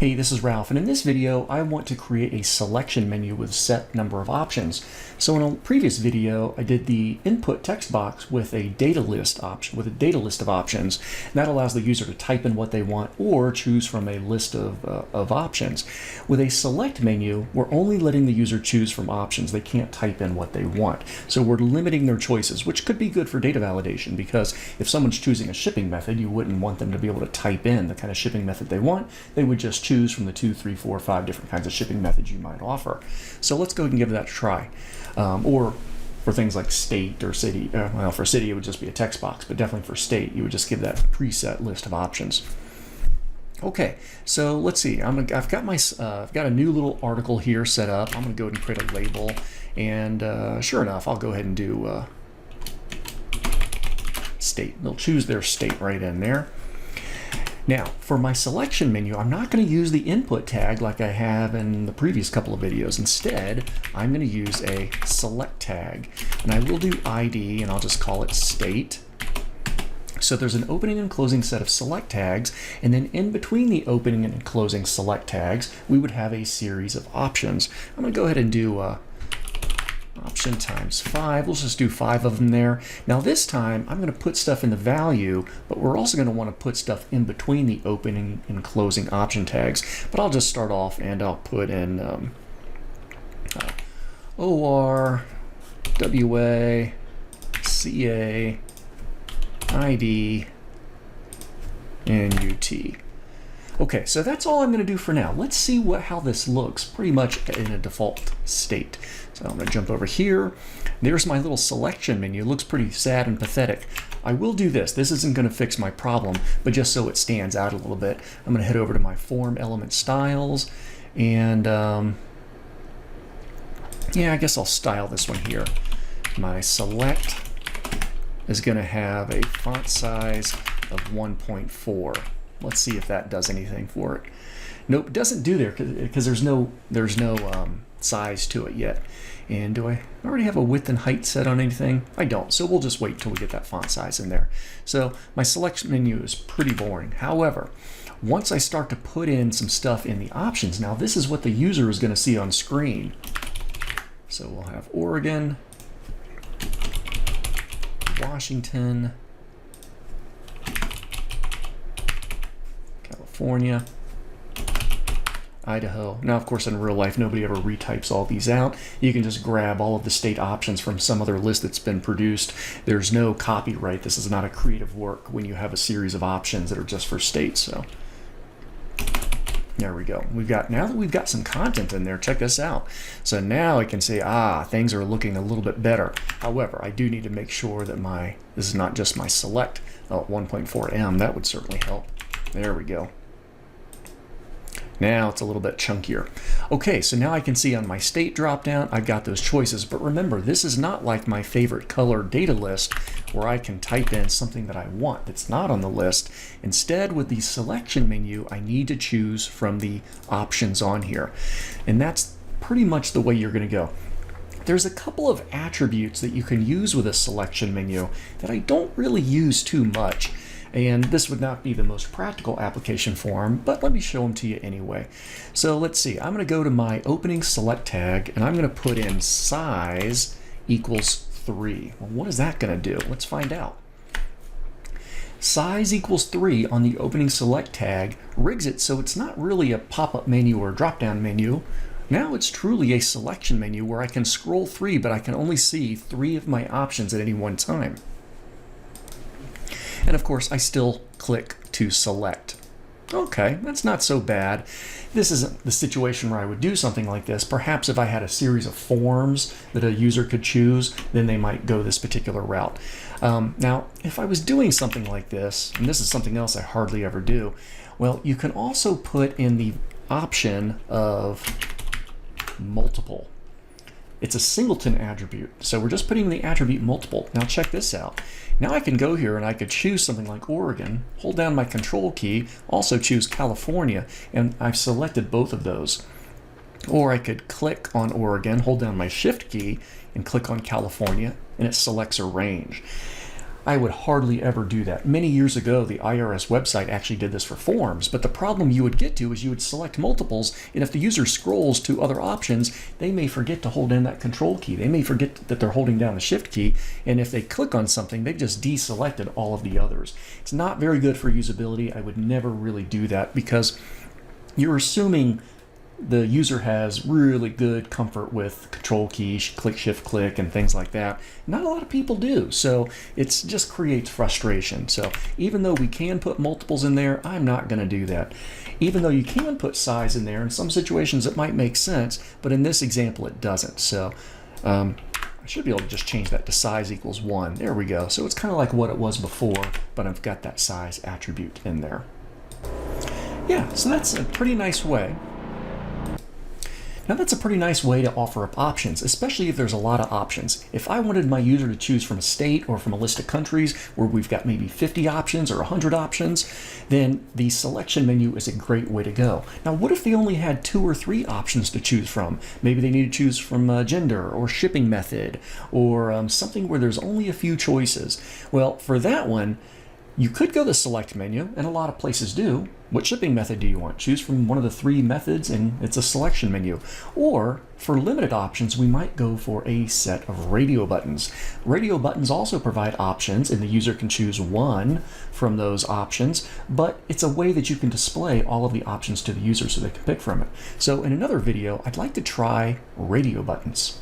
Hey, this is Ralph, and in this video I want to create a selection menu with a set number of options. So in a previous video I did the input text box with a data list option, with a data list of options, and that allows the user to type in what they want or choose from a list of options. With a select menu, we're only letting the user choose from options. They can't type in what they want. So we're limiting their choices, which could be good for data validation, because if someone's choosing a shipping method, you wouldn't want them to be able to type in the kind of shipping method they want. They would just choose from the 2, 3, 4, 5 different kinds of shipping methods you might offer. So let's go ahead and give that a try. Or for things like state or city, well, for city it would just be a text box, but definitely for state you would just give that preset list of options. Okay, so let's see. I've got a new little article here set up. I'm going to go ahead and create a label, and sure enough, I'll go ahead and do state. They'll choose their state right in there. Now, for my selection menu, I'm not going to use the input tag like I have in the previous couple of videos. Instead, I'm going to use a select tag, and I will do ID, and I'll just call it state. So there's an opening and closing set of select tags, and then in between the opening and closing select tags, we would have a series of options. I'm going to go ahead and do option times 5. We'll just do 5 of them there. Now this time I'm going to put stuff in the value, but we're also going to want to put stuff in between the opening and closing option tags. But I'll just start off and I'll put in OR, WA, CA, ID, and UT. Okay, so that's all I'm going to do for now. Let's see how this looks pretty much in a default state. So I'm going to jump over here. There's my little selection menu. It looks pretty sad and pathetic. I will do this. This isn't going to fix my problem, but just so it stands out a little bit, I'm going to head over to my form element styles, and yeah, I guess I'll style this one here. My select is going to have a font size of 1.4. Let's see if that does anything for it. Nope, it doesn't do there because there's no size to it yet. And do I already have a width and height set on anything? I don't, so we'll just wait till we get that font size in there. So my selection menu is pretty boring. However, once I start to put in some stuff in the options, now this is what the user is going to see on screen. So we'll have Oregon, Washington, California, Idaho. Now, of course, in real life, nobody ever retypes all these out. You can just grab all of the state options from some other list that's been produced. There's no copyright. This is not a creative work when you have a series of options that are just for states. So there we go. Now that we've got some content in there, check this out. So now I can say, things are looking a little bit better. However, I do need to make sure that this is not just my select 1.4M. That would certainly help. There we go. Now it's a little bit chunkier. Okay, so now I can see on my state dropdown, I've got those choices. But remember, this is not like my favorite color data list where I can type in something that I want that's not on the list. Instead, with the selection menu, I need to choose from the options on here. And that's pretty much the way you're going to go. There's a couple of attributes that you can use with a selection menu that I don't really use too much. And this would not be the most practical application for them, but let me show them to you anyway. So let's see, I'm going to go to my opening select tag, and I'm going to put in size equals 3. Well, what is that going to do? Let's find out. Size equals 3 on the opening select tag rigs it so it's not really a pop-up menu or a drop-down menu. Now it's truly a selection menu where I can scroll 3, but I can only see 3 of my options at any one time. And of course, I still click to select. Okay, that's not so bad. This isn't the situation where I would do something like this. Perhaps if I had a series of forms that a user could choose, then they might go this particular route. Now, if I was doing something like this, and this is something else I hardly ever do, well, you can also put in the option of multiple. It's a singleton attribute, so we're just putting the attribute multiple. Now check this out. Now I can go here and I could choose something like Oregon, hold down my control key, also choose California, and I've selected both of those. Or I could click on Oregon, hold down my shift key, and click on California, and it selects a range. I would hardly ever do that. Many years ago, the IRS website actually did this for forms, but the problem you would get to is you would select multiples, and if the user scrolls to other options, they may forget to hold in that control key. They may forget that they're holding down the shift key, and if they click on something, they've just deselected all of the others. It's not very good for usability. I would never really do that because you're assuming the user has really good comfort with control keys, click, shift, click, and things like that. Not a lot of people do, so it just creates frustration. So even though we can put multiples in there, I'm not going to do that. Even though you can put size in there, in some situations it might make sense, but in this example it doesn't. So I should be able to just change that to size equals 1. There we go. So it's kind of like what it was before, but I've got that size attribute in there. Yeah, so that's a pretty nice way. Now that's a pretty nice way to offer up options, especially if there's a lot of options. If I wanted my user to choose from a state or from a list of countries where we've got maybe 50 options or 100 options, then the selection menu is a great way to go. Now what if they only had 2 or 3 options to choose from? Maybe they need to choose from gender or shipping method or something where there's only a few choices. Well, for that one, you could go to the select menu, and a lot of places do. What shipping method do you want? Choose from one of the 3 methods, and it's a selection menu. Or, for limited options, we might go for a set of radio buttons. Radio buttons also provide options, and the user can choose one from those options, but it's a way that you can display all of the options to the user so they can pick from it. So in another video, I'd like to try radio buttons.